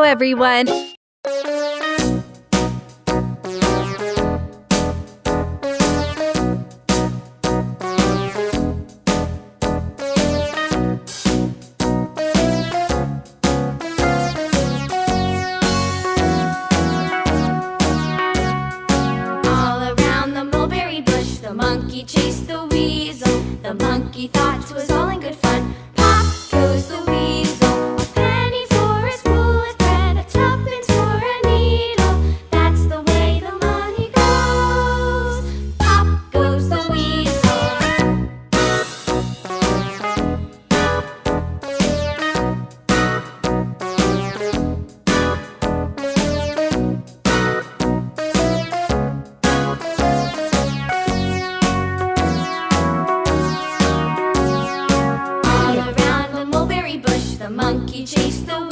everyone! All around the mulberry bush, the monkey chased the weasel. The monkey thought 'twas all in good fun. Pop goes the weasel. A penny for a spool of thread, a tuppence for a needle. That's the way the money goes. Pop goes the weasel. All around the mulberry bush, the monkey chased the